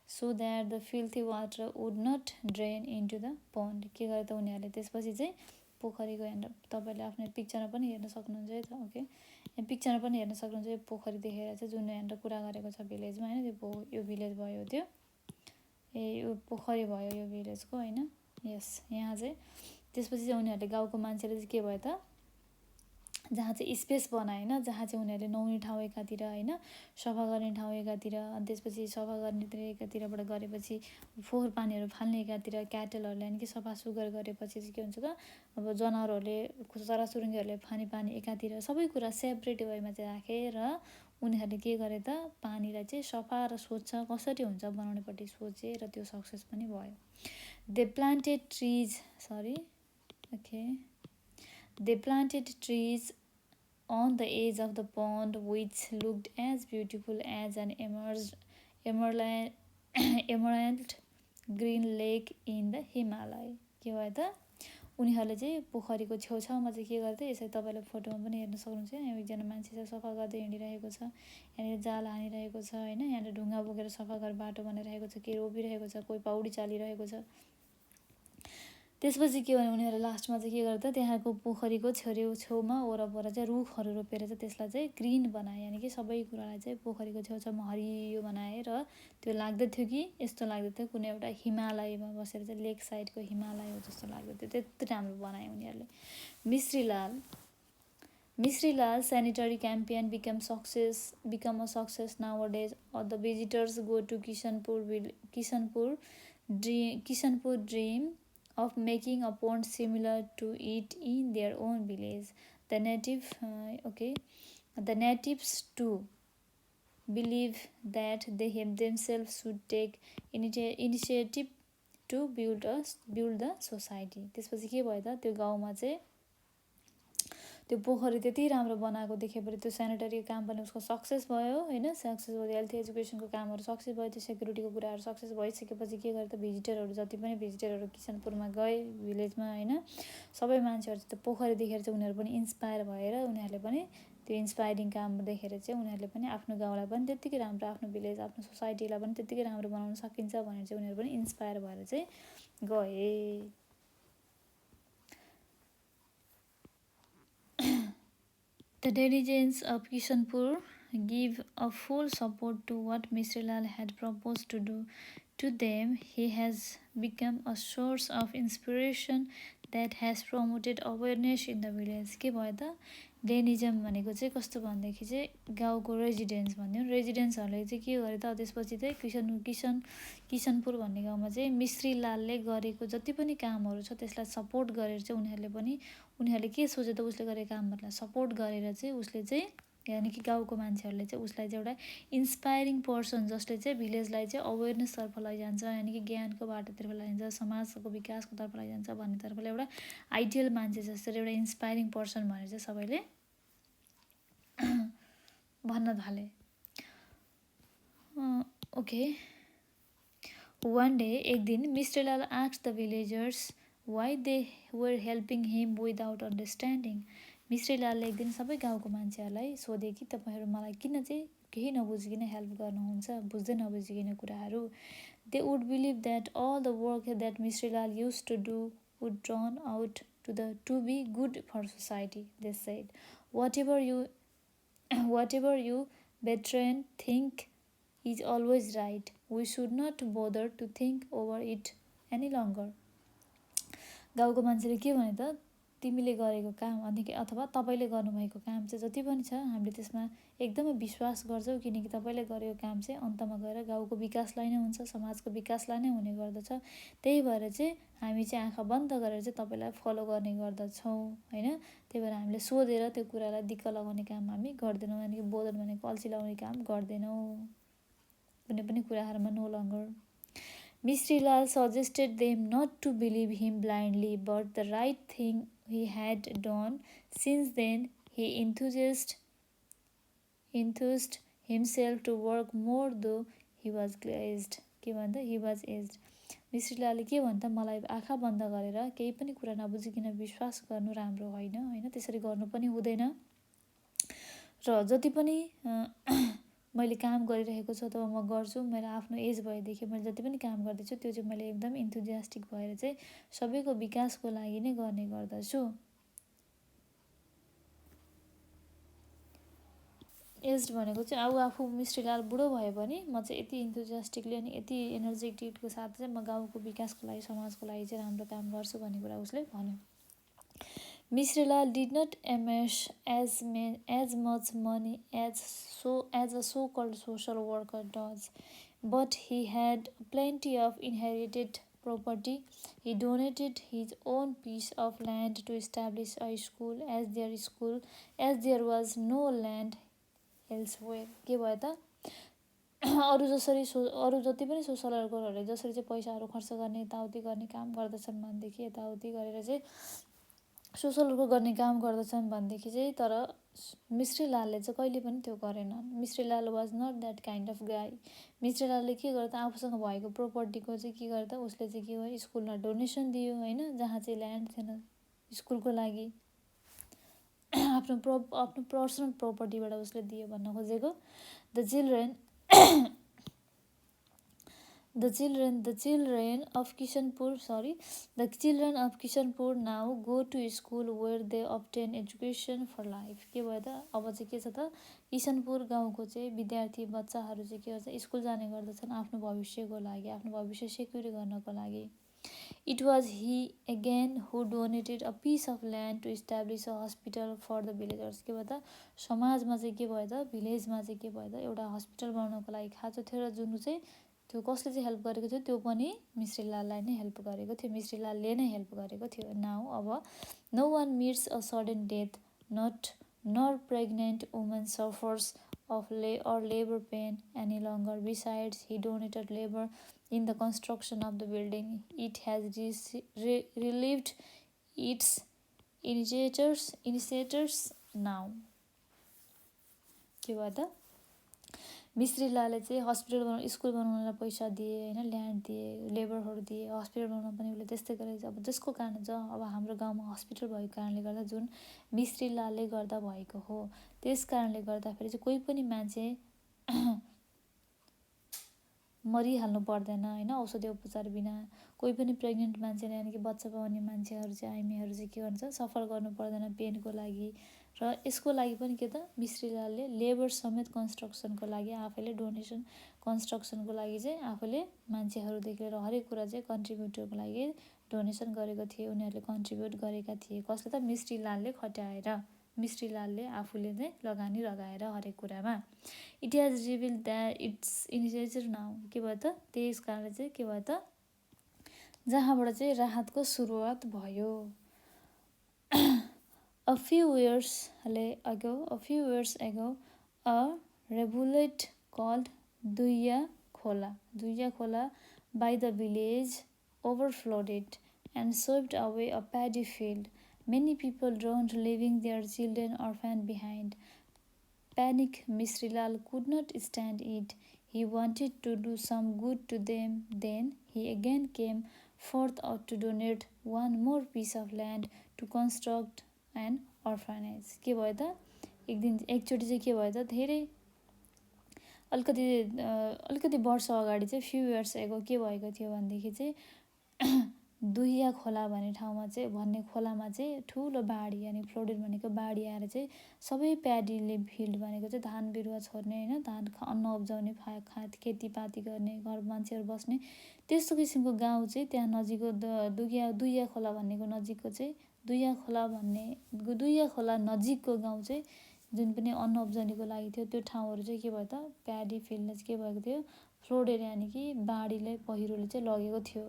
[SPEAKER 1] so that the filthy water would not drain into the pond. के गरे त उनीहरूले त्यसपछि चाहिँ पोखरीको हेर्न तपाईँले आफ्नो पिक्चरमा पनि हेर्न सक्नुहुन्छ है त ओके पिक्चरमा पनि हेर्न सक्नुहुन्छ यो पोखरी देखेर चाहिँ जुन यहाँनिर कुरा गरेको छ भिलेजमा होइन त्यो यो भिलेज भयो त्यो यो पोखरी भयो यो भिलेजको होइन यस यहाँ चाहिँ त्यसपछि चाहिँ उनीहरूले गाउँको मान्छेले चाहिँ के भयो त जहाँ चाहिँ स्पेस बनाए होइन जहाँ चाहिँ उनीहरूले नुहाउने ठाउँ एकातिर होइन सफा गर्ने ठाउँ एकातिर अनि त्यसपछि सफा गर्ने एकातिरबाट गरेपछि फोहोर पानीहरू फाल्ने एकातिर क्याटलहरूले यानि कि सफा सुग्घर गरेपछि चाहिँ के हुन्छ त अब जनावरहरूले चराचुरुङ्गीहरूले खाने पानी एकातिर सबै कुरा सेपरेट वेमा चाहिँ राखेर उनीहरूले के गरे त पानीलाई चाहिँ सफा र स्वच्छ कसरी हुन्छ बनाउनेपट्टि सोचे र त्यो सक्सेस पनि भयो। They planted trees on the edge of the pond which looked as beautiful as an emerald green lake in the Himalaya. के भयो त उनीहरूले चाहिँ पोखरीको छेउछाउमा चाहिँ के गर्थे यसरी तपाईँले फोटोमा पनि हेर्न सक्नुहुन्छ यहाँ एकजना मान्छे चाहिँ सफा गर्दै हिँडिरहेको छ यहाँनिर जाल हानिरहेको छ होइन यहाँनिर ढुङ्गा बोकेर सफा गरेर बाटो बनाइरहेको छ के रोपिरहेको छ कोही पौडी चालिरहेको छ। त्यसपछि के भने उनीहरू लास्टमा चाहिँ के गर्दा त्यहाँको पोखरीको छेउमा वरपर चाहिँ रुखहरू रोपेर चाहिँ त्यसलाई चाहिँ ग्रिन बनाए यानि कि सबै कुरालाई चाहिँ पोखरीको छेउछाउमा हरियो बनाए र त्यो लाग्दथ्यो कि यस्तो लाग्दथ्यो कुनै एउटा हिमालयमा बसेर चाहिँ लेक साइडको हिमालय हो जस्तो लाग्दथ्यो त्यति राम्रो बनाए उनीहरूले। Mishrilal sanitary campaign become a success nowadays. The visitors go to Kishanpur dream of making a pond similar to it in their own village. The natives too believe that they themselves should take initiative to build the society. त्यसपछि के भयो त त्यो गाउँमा चाहिँ त्यो पोखरी त्यति राम्रो बनाएको देखेपछि त्यो सेनिटरी काम पनि उसको सक्सेस भयो होइन, सक्सेस भयो, हेल्थ एजुकेसनको कामहरू सक्सेस भयो, त्यो सेक्युरिटीको कुराहरू सक्सेस भइसकेपछि के गर्यो त भिजिटरहरू जति पनि भिजिटरहरू किसनपुरमा गए भिलेजमा होइन, सबै मान्छेहरू त्यो पोखरी देखेर चाहिँ उनीहरू पनि इन्सपायर भएर उनीहरूले पनि त्यो इन्सपायरिङ काम देखेर चाहिँ उनीहरूले पनि आफ्नो गाउँलाई पनि त्यत्तिकै राम्रो, आफ्नो भिलेज आफ्नो सोसाइटीलाई पनि त्यत्तिकै राम्रो बनाउन सकिन्छ भनेर चाहिँ उनीहरू पनि इन्सपायर भएर चाहिँ गए। The denizens of Kishanpur give a full support to what Mr. Lal had proposed to do. To them, he has become a source of inspiration that has promoted awareness in the village. के भयो त डेनिजम भनेको चाहिँ कस्तो भनेदेखि चाहिँ गाउँको residence भन्यो, रेजिडेन्ट्सहरूले चाहिँ के गर्यो त त्यसपछि चाहिँ किसनपुर भन्ने गाउँमा चाहिँ मिश्री लालले गरेको जति पनि कामहरू छ त्यसलाई सपोर्ट गरेर चाहिँ उनीहरूले के सोचे त उसले गरेको कामहरूलाई सपोर्ट गरेर चाहिँ उसले चाहिँ यानि कि गाउँको मान्छेहरूले चाहिँ उसलाई चाहिँ एउटा इन्सपायरिङ पर्सन जसले चाहिँ भिलेजलाई चाहिँ अवेरनेसतर्फ लैजान्छ, यानि कि ज्ञानको बाटोतर्फ लैजान्छ, समाजको विकासको तर्फ लैजान्छ भन्नेतर्फले एउटा आइडियल मान्छे जसरी एउटा इन्सपायरिङ पर्सन भनेर चाहिँ सबैले भन्न थाले। ओके, वान डे एक दिन mister Lal asked the villagers why they were helping him without understanding. मिस्त्री लालले एक दिन सबै गाउँको मान्छेहरूलाई सोधे कि तपाईँहरू मलाई किन चाहिँ केही नबुझिकन हेल्प गर्नुहुन्छ, बुझ्दै नबुझिकन कुराहरू। They would believe that all the work that mister Lal used to do would turn out to be good for society. They said whatever you veteran think is always right. We should not bother to think over it any longer. गाउँको मान्छेले के भने त तिमीले गरेको काम अथवा तपाईँले गर्नुभएको काम चाहिँ जति पनि छ हामीले त्यसमा एकदमै विश्वास गर्छौँ, किनकि तपाईँले गरेको काम चाहिँ अन्तमा गएर गाउँको विकासलाई नै हुन्छ, समाजको विकासलाई नै हुने गर्दछ। त्यही भएर चाहिँ हामी चाहिँ आँखा बन्द गरेर चाहिँ तपाईँलाई फलो गर्ने गर्दछौँ होइन। त्यही भएर हामीले सोधेर त्यो कुरालाई दिक्क लगाउने काम हामी गर्दैनौँ, यानि कि बोधन भनेको अल्छी लगाउने काम गर्दैनौँ कुनै पनि कुराहरूमा no longer. Mr. Lal suggested them not to believe him blindly, but the right thing he had done. Since then, he enthused himself to work more, though he was aged. के भन्दा he was aged. मिस्त्री लालले के भन्छ मलाई आँखा बन्द गरेर केही पनि कुरा नबुझिकन विश्वास गर्नु राम्रो होइन, त्यसरी गर्नु पनि हुँदैन। र जति पनि मैले काम गरिरहेको छु अथवा म गर्छु, मेरो आफ्नो एज भएदेखि मैले जति पनि काम गर्दैछु त्यो चाहिँ मैले एकदम इन्थुजियास्टिक भएर चाहिँ सबैको विकासको लागि नै गर्ने गर्दछु। एज भनेको चाहिँ अब आफू मिस्त्री लाल बुढो भयो भने म चाहिँ यति इन्थुजियास्टिकली अनि यति एनर्जेटिकको साथ चाहिँ म गाउँको विकासको लागि समाजको लागि चाहिँ राम्रो काम गर्छु भन्ने कुरा उसले भन्यो। Mr. Lal did not amass as much money as a so-called social worker does, but he had plenty of inherited property. He donated his own piece of land to establish a school as there was no land elsewhere. के भयो त अरू जति पनि social वर्करहरूले जसरी चाहिँ पैसाहरू खर्च गर्ने यताउति गर्ने काम गर्दछन् भनेदेखि यताउति गरेर चाहिँ सोसल वर्क गर्ने काम गर्दछन् भनेदेखि चाहिँ तर मिस्त्री लालले चाहिँ कहिले पनि त्यो गरेन। Mister Lal was not that kind of guy. मिस्त्री लालले के गर्यो त आफूसँग भएको प्रोपर्टीको चाहिँ के गर्यो त उसले चाहिँ के गर्यो स्कुलमा डोनेसन दियो होइन, जहाँ चाहिँ ल्यान्ड थिएन स्कुलको लागि आफ्नो पर्सनल प्रोपर्टीबाट उसले दियो भन्न खोजेको। The children of Kishanpur now go to school where they obtain education for life. के भयो त अब चाहिँ के छ त किशनपुर गाउँको चाहिँ विद्यार्थी बच्चाहरू चाहिँ के गर्छ स्कुल जाने गर्दछन् आफ्नो भविष्यको लागि, आफ्नो भविष्य सेक्युर गर्नको लागि। It was he again who donated a piece of land to establish a hospital for the villagers. के भयो त समाजमा चाहिँ के भयो त भिलेजमा चाहिँ के भयो त एउटा हस्पिटल बनाउनको लागि खाँचो थियो र जुन चाहिँ त्यो कसले चाहिँ हेल्प गरेको थियो, त्यो पनि मिश्रीलाललाई नै हेल्प गरेको थियो, मिश्रीलालले नै हेल्प गरेको थियो। नाउ अब no one meets a sudden death, nor pregnant woman suffers of labor pain any longer. Besides, he donated labor in the construction of the building. It has relieved its initiators now. के भयो त, मिश्रीलालले चाहिँ hospital बनाउनु, school बनाउनलाई पैसा दिए होइन, land दिए, लेबरहरू दिए, हस्पिटल बनाउन पनि उसले त्यस्तै गरेको छ। अब जसको कारण अब हाम्रो गाउँमा हस्पिटल भएको कारणले गर्दा, जुन मिश्रीलालले गर्दा भएको हो, त्यस कारणले गर्दाखेरि चाहिँ कोही पनि मान्छे मरिहाल्नु पर्दैन होइन, औषधि उपचार बिना। कोही पनि प्रेग्नेन्ट मान्छे यानि कि बच्चा पाउने मान्छेहरू चाहिँ, आइमीहरू चाहिँ के भन्छ, सफर गर्नु पर्दैन पेनको लागि। र यसको लागि पनि के त, मिश्रीलालले लेबर समेत कन्स्ट्रक्सनको लागि आफैले डोनेसन, कन्स्ट्रक्सनको लागि चाहिँ आफूले मान्छेहरूदेखि लिएर हरेक कुरा चाहिँ कन्ट्रिब्युटरको लागि डोनेसन गरेको थिए, उनीहरूले कन्ट्रिब्युट गरेका थिए। कसले त, मिश्रीलालले खट्याएर, मिश्रीलालले आफूले नै लगानी लगाएर हरेक कुरामा। It has reveal that it's initiator now. के भयो त, त्यस कारणले चाहिँ के भयो त, जहाँबाट चाहिँ राहतको सुरुवात भयो। A few years ago, a rivulet called Duya Khola by the village overflowed and swept away a paddy field. Many people drowned, leaving their children orphaned behind. Panic, Misrilal could not stand it. He wanted to do some good to them. Then he again came forth to donate one more piece of land to construct an orphanage. के भयो त, एकचोटि चाहिँ के भयो त, धेरै अलिकति वर्ष अगाडि चाहिँ फ्यु इयर्स एगो के भएको थियो भनेदेखि चाहिँ दुहिया खोला भन्ने ठाउँमा चाहिँ, भन्ने खोलामा चाहिँ ठुलो बाढी, यानि फ्लोडेड भनेको बाढी आएर चाहिँ सबै प्याडीले फिल्ड भनेको चाहिँ धान बिरुवा छोड्ने होइन, धान अन्न उब्जाउने, खेतीपाती गर्ने, घर मान्छेहरू बस्ने त्यस्तो किसिमको गाउँ चाहिँ त्यहाँ नजिकको दुहिया खोला भन्नेको नजिकको चाहिँ दुहिया खोला नजिकको गाउँ चाहिँ जुन पनि अन्न उब्जनीको लागि थियो, त्यो ठाउँहरू चाहिँ के भयो त, प्याडी फिल्डले चाहिँ के भएको थियो, फ्लोडेड यानि कि बाढीले, पहिरोले चाहिँ लगेको थियो।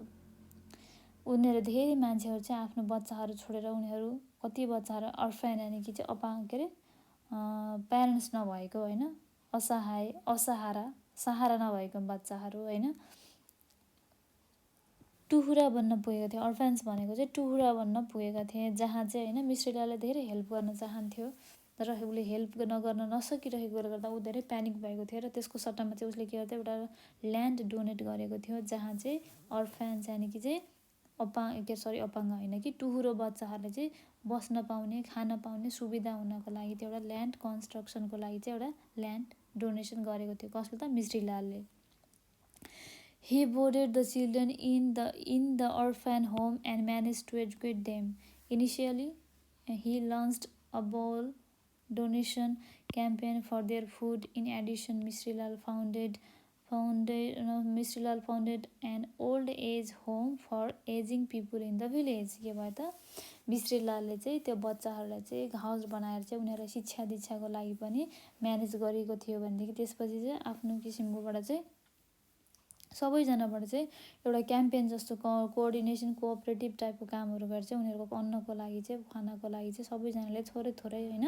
[SPEAKER 1] उनीहरू धेरै मान्छेहरू चाहिँ आफ्नो बच्चाहरू छोडेर, उनीहरू कति बच्चाहरू अर्फेन यानि कि चाहिँ के अरे प्यारेन्ट्स नभएको होइन, सहारा नभएको बच्चाहरू होइन, टुहुरा बन्न पुगेको थियो। अर्फेन्स भनेको चाहिँ टुहुरा बन्न पुगेका थिए, जहाँ चाहिँ होइन मिश्रीलालले धेरै हेल्प गर्न चाहन्थ्यो, तर उसले हेल्प गर्न नसकिरहेकोले गर्दा ऊ धेरै प्यानिक भएको थियो। र त्यसको सट्टामा चाहिँ उसले के गर्थ्यो, एउटा ल्यान्ड डोनेट गरेको थियो, जहाँ चाहिँ अर्फेन्स यानि कि चाहिँ अपाङ्ग होइन कि टुहुरो बच्चाहरूले चाहिँ बस्न पाउने, खान पाउने सुविधा हुनको लागि चाहिँ एउटा ल्यान्ड कन्स्ट्रक्सनको लागि चाहिँ एउटा ल्यान्ड डोनेसन गरेको थियो। कसले त, मिश्रीलालले। He boarded the children in the orphan home and managed to educate them. Initially, he launched a bowl donation campaign for their food. In addition, Misrilal founded an old age home for aging people in the village. के भयो त, मिश्रीलालले चाहिँ त्यो बच्चाहरूलाई चाहिँ house बनाएर चाहिँ उनीहरूलाई शिक्षा दीक्षाको लागि पनि म्यानेज गरेको थियो। भनेदेखि त्यसपछि चाहिँ आफ्नो किसिमकोबाट चाहिँ सबैजनाबाट चाहिँ एउटा क्याम्पेन जस्तो कोअर्डिनेसन, कोअपरेटिभ टाइपको कामहरू गरेर चाहिँ उनीहरूको अन्नको लागि चाहिँ, खानाको लागि चाहिँ सबैजनाले थोरै होइन,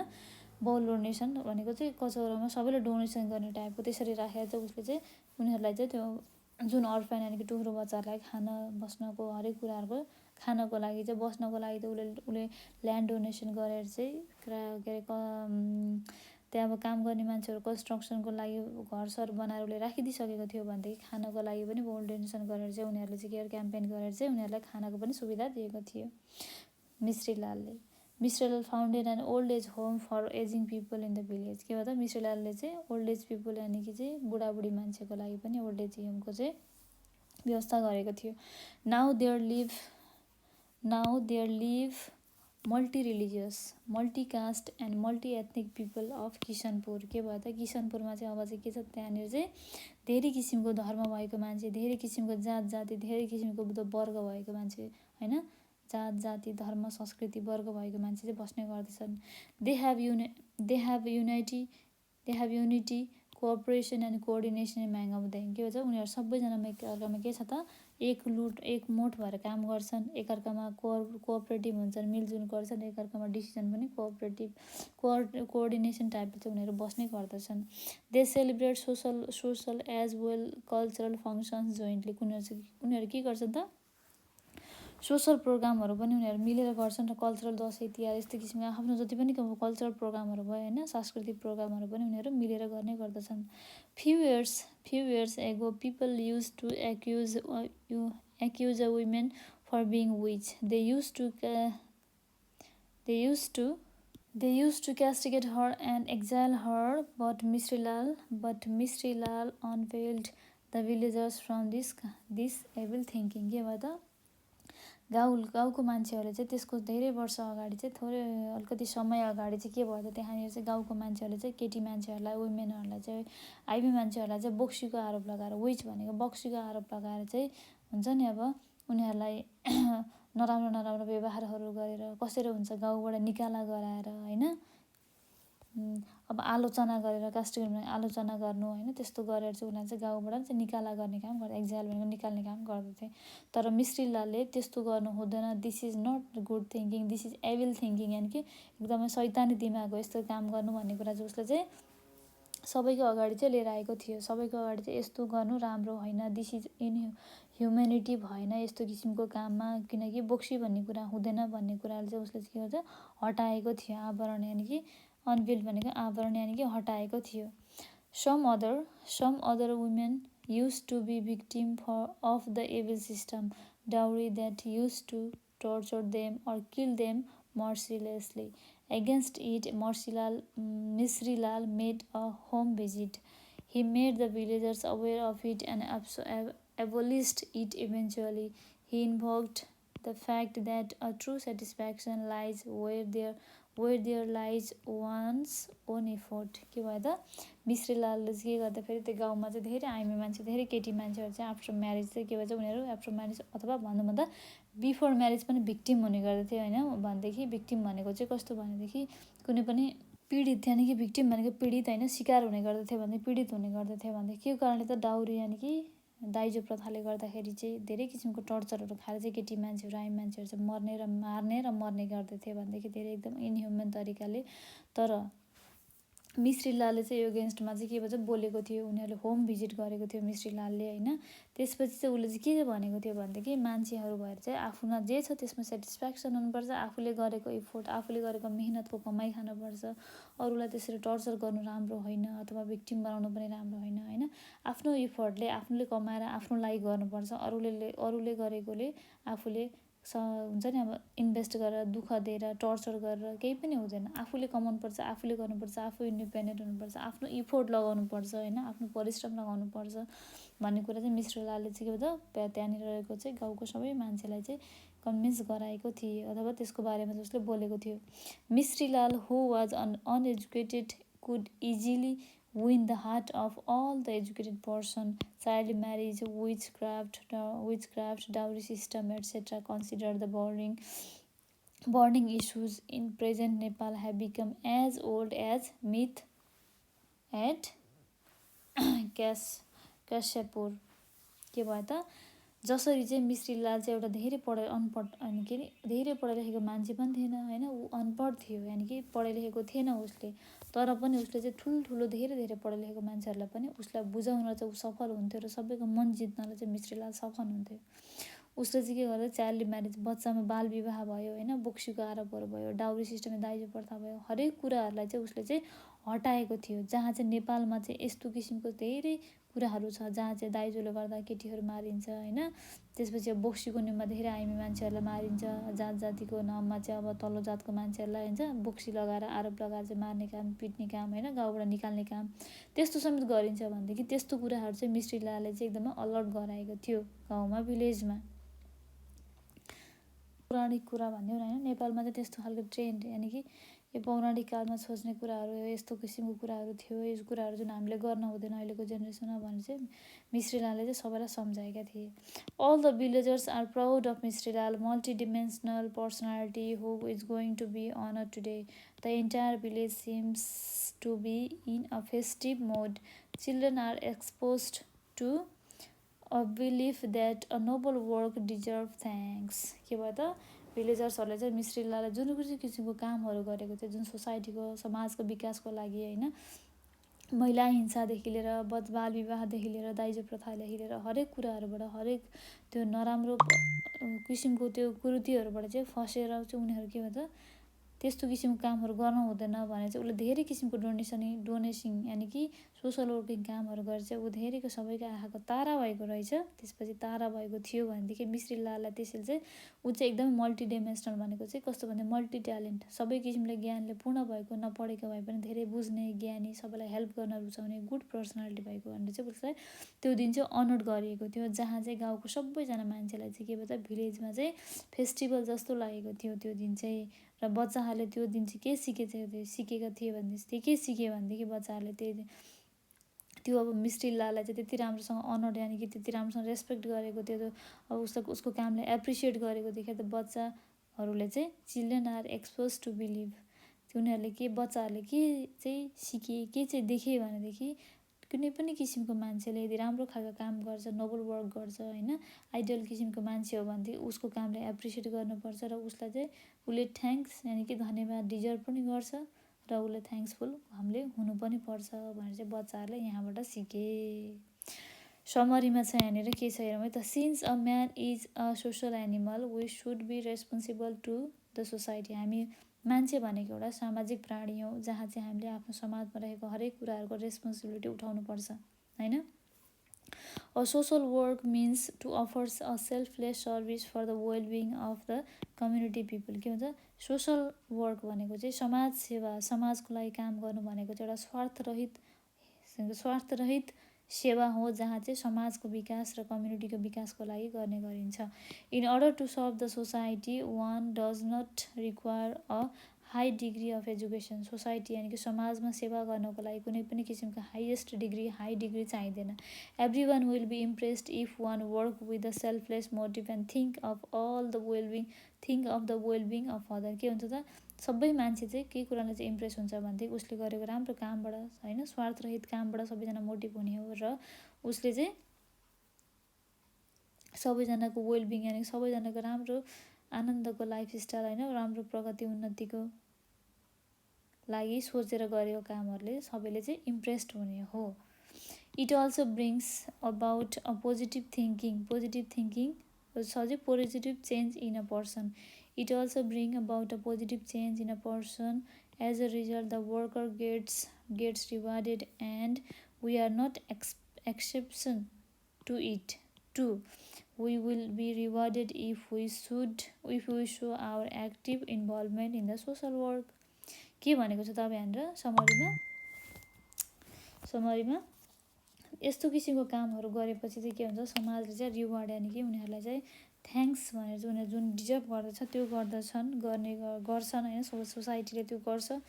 [SPEAKER 1] बाउल डोनेसन भनेको चाहिँ कचौरामा सबैले डोनेसन गर्ने टाइपको त्यसरी राखेर चाहिँ उसले चाहिँ उनीहरूलाई चाहिँ त्यो जुन अर्फेन यानि कि टुहुरो बच्चाहरूलाई खान बस्नको हरेक कुराहरूको खानको लागि चाहिँ, बस्नको लागि चाहिँ उसले ल्यान्ड डोनेसन गरेर चाहिँ के अरे त्यहाँ अब काम गर्ने मान्छेहरू कन्स्ट्रक्सनको लागि घरसर बनाएर उसले राखिदिइसकेको थियो। भनेदेखि खानको लागि पनि बोल डोनेसन गरेर चाहिँ उनीहरूले चाहिँ केयर क्याम्पेन गरेर चाहिँ उनीहरूलाई खानाको पनि सुविधा दिएको थियो मिश्रीलालले। Mishrilal founded an old age home for aging people in the village. के भन्दा मिश्रीलालले चाहिँ ओल्ड एज पिपल यानि कि चाहिँ बुढाबुढी मान्छेको लागि पनि ओल्ड एज होमको चाहिँ व्यवस्था गरेको थियो। Now there live multi-religious, multi-caste and multi-ethnic people of Kisanpur. के भयो त, किसनपुरमा चाहिँ अब चाहिँ के छ, त्यहाँनिर चाहिँ धेरै किसिमको धर्म भएको मान्छे, धेरै किसिमको जात जाति, धेरै किसिमको वर्ग भएको मान्छे होइन, जात जाति धर्म संस्कृति वर्ग भएको मान्छे चाहिँ बस्ने गर्दछन्। They have unity cooperation and coordination माग अफ देम। के भन्छ उनीहरू सबैजनामा एकअर्कामा के छ त एक मोट भएर काम गर्छन्, एकअर्कामा कोअपरेटिभ हुन्छन्, मिलजुल गर्छन्, एकअर्कामा डिसिजन पनि कोअर्डिनेसन टाइपले चाहिँ उनीहरू बस्ने गर्दछन्। They celebrate social as well cultural functions jointly. उनीहरू के गर्छन् त सोसल प्रोग्रामहरू पनि उनीहरू मिलेर गर्छन् र कल्चरल दसैँ तिहार यस्तो किसिमको आफ्नो जति पनि कल्चरल प्रोग्रामहरू भयो होइन सांस्कृतिक प्रोग्रामहरू पनि उनीहरू मिलेर गर्ने गर्दछन्। Few years ago people use to accuse a women for being witch. They used to castigate her and exile her, but Mistry Lal unveiled the villagers from this evil thinking। के भयो त गाउँको मान्छेहरूले चाहिँ त्यसको धेरै वर्ष अगाडि चाहिँ थोरै अलिकति समय अगाडि चाहिँ के भयो त त्यहाँनिर चाहिँ गाउँको मान्छेहरूले चाहिँ केटी मान्छेहरूलाई वुमेनहरूलाई चाहिँ आइबी मान्छेहरूलाई चाहिँ बोक्सीको आरोप लगाएर विच भनेको बक्सीको आरोप लगाएर चाहिँ हुन्छ नि अब उनीहरूलाई नराम्रो व्यवहारहरू गरेर कसरी हुन्छ गाउँबाट निकाला गराएर होइन अब आलोचना गरेर कास्टिगेट आलोचना गर्नु होइन त्यस्तो गरेर चाहिँ उनीहरूले चाहिँ गाउँबाट चाहिँ निकाला गर्ने काम गर्थे, एक्जाइल भनेको निकाल्ने काम गर्दथे। तर मिस्ट्री लालले त्यस्तो गर्नु हुँदैन, this is not good thinking, this is evil thinking, यानि कि एकदमै शैतानी दिमाग हो यस्तो काम गर्नु भन्ने कुरा चाहिँ उसले चाहिँ सबैको अगाडि चाहिँ लिएर आएको थियो। सबैको अगाडि चाहिँ यस्तो गर्नु राम्रो होइन, दिस इज ह्युमेनिटी भएन यस्तो किसिमको काममा, किनकि बोक्सी भन्ने कुरा हुँदैन भन्ने कुराले चाहिँ उसले के गर्छ हटाएको थियो। आवरण यानि कि अनभिल भनेको आवरण यानि कि हटाएको थियो। Some other women used to be victim of the evil system dowry that used to torture them or kill them mercilessly. Against it, Mistry Lal made a home visit. He made the villagers aware of it and abolished it eventually. He invoked the fact that a true satisfaction lies where there lies one's own effort। के भयो त mystery लालले चाहिँ के गर्दा फेरि त्यो गाउँमा चाहिँ धेरै आइमी मान्छे धेरै केटी मान्छेहरू चाहिँ आफ्टर म्यारेज चाहिँ के भन्छ उनीहरू आफ्टर म्यारेज अथवा भन्दा बिफोर म्यारेज पनि भिक्टिम हुने गर्दथे होइन। भनेदेखि भिक्टिम भनेको चाहिँ कस्तो भनेदेखि कुनै पनि पीडित यानि कि भिक्टिम भनेको पीडित होइन शिकार हुने गर्दथे भने पीडित हुने गर्दथे भने के कारणले त डाउरी यानि कि दाइजो प्रथाले गर्दाखेरि चाहिँ धेरै किसिमको टर्चरहरू खाएर चाहिँ केटी मान्छेहरू आइमी मान्छेहरू चाहिँ मार्ने र मर्ने गर्दथे भनेदेखि धेरै एकदम इनह्युमन तरिकाले। तर मिस्ट्री लालले चाहिँ यो अगेन्स्टमा चाहिँ के भन्छ बोलेको थियो, उनीहरूले होम भिजिट गरेको थियो मिस्ट्री लालले होइन। त्यसपछि चाहिँ उसले चाहिँ के भनेको थियो भनेदेखि मान्छेहरू भएर चाहिँ आफूमा जे छ त्यसमा सेटिस्फ्याक्सन हुनुपर्छ, आफूले गरेको इफोर्ट आफूले गरेको मेहनतको कमाइ खानुपर्छ, अरूलाई त्यसरी टर्चर गर्नु राम्रो होइन अथवा भिक्टिम बनाउनु पनि राम्रो होइन। आफ्नो इफोर्टले आफूले कमाएर आफ्नो लागि गर्नुपर्छ, अरूले गरेकोले आफूले हुन्छ नि अब इन्भेस्ट गरेर दुःख दिएर टर्चर गरेर केही पनि हुँदैन। आफूले कमाउनुपर्छ, आफूले गर्नुपर्छ, आफू इन्डिपेन्डेन्ट हुनुपर्छ, आफ्नो इफोर्ट लगाउनुपर्छ होइन, आफ्नो परिश्रम लगाउनुपर्छ भन्ने कुरा चाहिँ मिस्ट्री लालले चाहिँ के भन्छ त्यहाँनिर रहेको चाहिँ गाउँको सबै मान्छेलाई चाहिँ कन्भिन्स गराएको थिए अथवा त्यसको बारेमा चाहिँ उसले बोलेको थियो। Mystery Lal who was uneducated could easily win the heart of all the educated person. Child marriage, witchcraft, dowry system, etc. considered the burning issues in present Nepal have become as old as myth at काश्यपुर। के भयो त जसरी चाहिँ mystery लाल चाहिँ एउटा धेरै अनपढ अनि के अरे धेरै पढाइ लेखेको मान्छे पनि थिएन होइन, ऊ अनपढ थियो यानि कि पढाइ लेखेको थिएन उसले, तर पनि उसले चाहिँ ठुल्ठुलो धेरै पढाइ लेखेको मान्छेहरूलाई पनि उसलाई बुझाउन चाहिँ ऊ सफल हुन्थ्यो र सबैको मन जित्नलाई चाहिँ मिस्ट्री लाल सफल हुन्थ्यो। उसले चाहिँ के गर्दा चाइल्ड म्यारेज बच्चामा बाल विवाह भयो होइन, बोक्सीको आरोपहरू भयो, डाउरी सिस्टममा दाइजो प्रथा भयो, हरेक कुराहरूलाई चाहिँ उसले चाहिँ हटाएको थियो। जहाँ चाहिँ नेपालमा चाहिँ यस्तो किसिमको धेरै कुराहरू छ जहाँ चाहिँ दाइजोले गर्दा केटीहरू मारिन्छ होइन, त्यसपछि अब बोक्सीको नियममा धेरै आइमी मान्छेहरूलाई मारिन्छ, जातिको नाममा चाहिँ अब तल्लो जातको मान्छेहरूलाई हुन्छ बोक्सी लगाएर आरोप लगाएर चाहिँ मार्ने काम पिट्ने काम होइन, गाउँबाट निकाल्ने काम त्यस्तो समेत गरिन्छ भनेदेखि त्यस्तो कुराहरू चाहिँ मिस्ट्री लालले चाहिँ एकदमै अलर्ट गराएको थियो गाउँमा भिलेजमा। पौराणिक कुरा भन्यो होइन, नेपालमा चाहिँ त्यस्तो खालको ट्रेन्ड यानि कि यो पौराणिक कालमा सोच्ने कुराहरू यस्तो किसिमको कुराहरू थियो, यो कुराहरू जुन हामीले गर्न हुँदैन अहिलेको जेनेरेसनमा भनेर चाहिँ मिस्ट्री लालले चाहिँ सबैलाई सम्झाएका थिए। All the villagers are proud of mister Lal multidimensional personality who is going to be honour today. The entire village seems to be in a festive mode. children are exposed to a belief that a noble work deserve thanks. के भयो त भिलेजर्सहरूले चाहिँ मिश्री लालले जुन किसिमको कामहरू गरेको थियो, जुन सोसाइटीको समाजको विकासको लागि होइन, महिला हिंसादेखि लिएर बाल विवाहदेखि लिएर दाइजो प्रथादेखि लिएर हरेक कुराहरूबाट, हरेक त्यो नराम्रो किसिमको त्यो कुरीतिहरूबाट चाहिँ फसेर चाहिँ उनीहरू के भयो त त्यस्तो किसिमको कामहरू गर्न हुँदैन भने चाहिँ उसले धेरै किसिमको डोनेसन यानि कि सोसल वर्किङ कामहरू गरेर चाहिँ ऊ धेरैको सबैको आँखाको तारा भएको रहेछ। त्यसपछि तारा भएको थियो भनेदेखि मिश्री लाललाई त्यसले चाहिँ ऊ चाहिँ एकदम मल्टिडिमेन्सनल भनेको चाहिँ कस्तो भन्दा मल्टी ट्यालेन्ट, सबै किसिमले ज्ञानले पूर्ण भएको, नपढेको भए पनि धेरै बुझ्ने, ज्ञानी, सबैलाई हेल्प गर्न रुचाउने, गुड पर्सनालिटी भएको भनेर चाहिँ उसलाई त्यो दिन चाहिँ अनर गरिएको थियो। जहाँ चाहिँ गाउँको सबैजना मान्छेलाई चाहिँ के भयो त भिलेजमा चाहिँ फेस्टिभल जस्तो लागेको थियो त्यो दिन चाहिँ। र बच्चाहरूले त्यो दिन चाहिँ के सिकेका थिए भनेदेखि के सिक्यो भनेदेखि बच्चाहरूले त्यो अब मिश्री लाललाई चाहिँ त्यति राम्रोसँग अनर यानि कि त्यति राम्रोसँग रेस्पेक्ट गरेको थियो, अब उसको कामलाई एप्रिसिएट गरेको देखेर त बच्चाहरूले चाहिँ children are expose to believe, उनीहरूले के बच्चाहरूले के चाहिँ सिके, के चाहिँ देखे भनेदेखि कुनै पनि किसिमको मान्छेले यदि राम्रो खालको काम गर्छ, नोबल वर्क गर्छ होइन, आइडियल किसिमको मान्छे हो भनेदेखि उसको कामलाई एप्रिसिएट गर्नुपर्छ र उसलाई चाहिँ उसले थ्याङ्क्स यानि कि धन्यवाद डिजर्भ पनि गर्छ र उसले थ्याङ्क्सफुल हामीले हुनु पनि पर्छ भनेर चाहिँ बच्चाहरूले यहाँबाट सिके। समरीमा छ यहाँनिर के छ हेरौँ है त। Since a man is a social animal we should be responsible to the society. हामी मान्छे भनेको एउटा सामाजिक प्राणी हो, जहाँ चाहिँ हामीले आफ्नो समाजमा रहेको हरेक कुराहरूको रेस्पोन्सिबिलिटी उठाउनुपर्छ होइन। A social work means to offers a selfless service for the well-being of the community people. के भन्छ सोसल वर्क भनेको चाहिँ समाज सेवा, समाजको लागि काम गर्नु भनेको चाहिँ एउटा स्वार्थरहित सेवा हो, जहाँ चाहिँ समाजको विकास र कम्युनिटीको विकासको लागि गर्ने गरिन्छ। In order to serve the society one does not require a high degree of education. Society यानि कि समाजमा सेवा गर्नको लागि कुनै पनि किसिमको हाई डिग्री चाहिँदैन। Every one will be impressed if one work with the selfless motive and think of the wellbeing of other. के हुन्छ त सबै मान्छे चाहिँ के कुराले चाहिँ इम्प्रेस हुन्छ भनेदेखि उसले गरेको राम्रो कामबाट होइन, स्वार्थरहित कामबाट सबैजना मोटिभ हुने हो र उसले चाहिँ सबैजनाको वेलबिङ यानि सबैजनाको राम्रो आनन्दको लाइफस्टाइल होइन, राम्रो प्रगति उन्नतिको लागि सोचेर गरेको कामहरूले सबैले चाहिँ इम्प्रेस्ड हुने हो। It also brings about a positive thinking sows positive change in a person. It also bring about a positive change in a person as a result the worker gets rewarded and we are not exception to it too. We will be rewarded if we show our active involvement in the social work. के भनेको छ त अब यहाँनिर समरीमा यस्तो किसिमको कामहरू गरेपछि चाहिँ के हुन्छ, समाजले चाहिँ रिवार्ड यानि कि उनीहरूलाई चाहिँ थ्याङ्क्स भनेर चाहिँ उनीहरू जुन डिजर्भ गर्दछ त्यो गर्छन् होइन, सोसाइटीले त्यो गर्छ।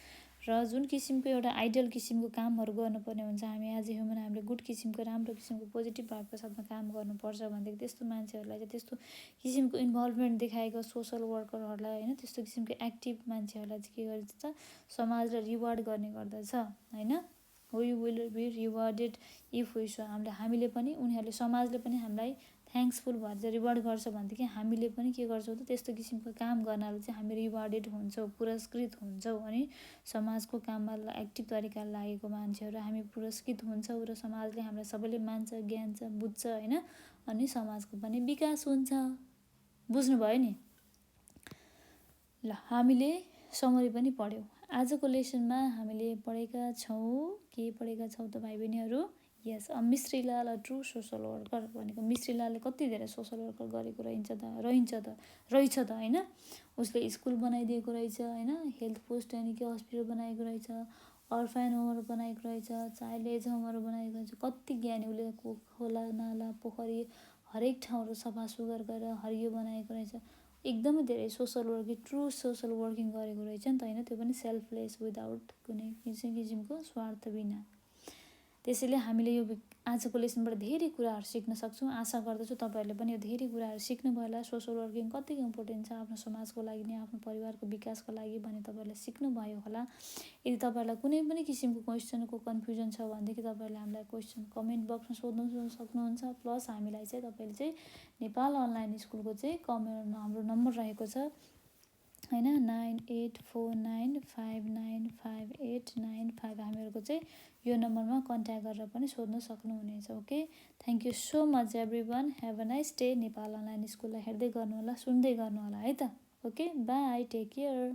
[SPEAKER 1] र जुन किसिमको एउटा आइडियल किसिमको कामहरू गर्नुपर्ने हुन्छ, हामी एज ए ह्युमन हामीले गुड किसिमको राम्रो किसिमको पोजिटिभ भावको साथमा काम गर्नुपर्छ भनेदेखि त्यस्तो मान्छेहरूलाई चाहिँ त्यस्तो किसिमको इन्भल्भमेन्ट देखाएको सोसल वर्करहरूलाई होइन, त्यस्तो किसिमको एक्टिभ मान्छेहरूलाई चाहिँ के गर्छ समाजले रिवार्ड गर्ने गर्दछ होइन। We will be rewarded if we so, हामीले पनि उनीहरूले समाजले पनि हामीलाई थ्याङ्क्सफुल भएर चाहिँ रिवार्ड गर्छ भनेदेखि हामीले पनि के गर्छौँ त त्यस्तो किसिमको काम गर्नाले चाहिँ हामी रिवार्डेड हुन्छौँ, पुरस्कृत हुन्छौँ अनि समाजको काममा एक्टिभ तरिकाले लागेको मान्छेहरू हामी पुरस्कृत हुन्छौँ र समाजले हामीलाई सबैले मान्छ, ज्ञान्छ, बुझ्छ होइन, अनि समाजको पनि विकास हुन्छ। बुझ्नुभयो नि? ल हामीले समरी पनि पढ्यौँ। आजको लेसनमा हामीले पढेका छौँ त भाइ बहिनीहरू? यस, Mishri Lal a true social worker भनेको मिश्री लालले कति धेरै सोसल वर्कर गरेको रहेछ त होइन। उसले स्कुल बनाइदिएको रहेछ होइन, हेल्थ पोस्ट यानि कि हस्पिटल बनाएको रहेछ, अर्फान होमहरू बनाएको रहेछ, चाइल्ड एज होमहरू बनाएको रहेछ, कति ज्ञानी उसले खोला नाला पोखरी हरेक ठाउँहरू सफा सुग्घर गरेर हरियो बनाएको रहेछ। एकदमै धेरै social working, true social working गरेको रहेछ नि त होइन, त्यो पनि सेल्फलेस, विदाउट कुनै किसिमको स्वार्थ बिना। त्यसैले हामीले यो आजको लेसनबाट धेरै कुराहरू सिक्न सक्छौँ। आशा गर्दछु तपाईँहरूले पनि यो धेरै कुराहरू सिक्नुभयो होला। सोसल वर्किङ कतिको इम्पोर्टेन्ट छ आफ्नो समाजको लागि नै, आफ्नो परिवारको विकासको लागि भने तपाईँहरूले सिक्नुभयो होला। यदि तपाईँहरूलाई कुनै पनि किसिमको क्वेसनको कन्फ्युजन छ भनेदेखि तपाईँहरूले हामीलाई क्वेसन कमेन्ट बक्समा सोध्न सक्नुहुन्छ। प्लस हामीलाई चाहिँ तपाईँले चाहिँ नेपाल अनलाइन स्कुलको चाहिँ कमेन्ट हाम्रो नम्बर रहेको छ होइन, 9849595895। हामीहरूको चाहिँ यो नम्बरमा कन्ट्याक्ट गरेर पनि सोध्न सक्नुहुनेछ। Okay, thank you so much everyone, have a nice day. Nepal online स्कुललाई हेर्दै गर्नुहोला, सुन्दै गर्नुहोला है त। Okay, bye, take care.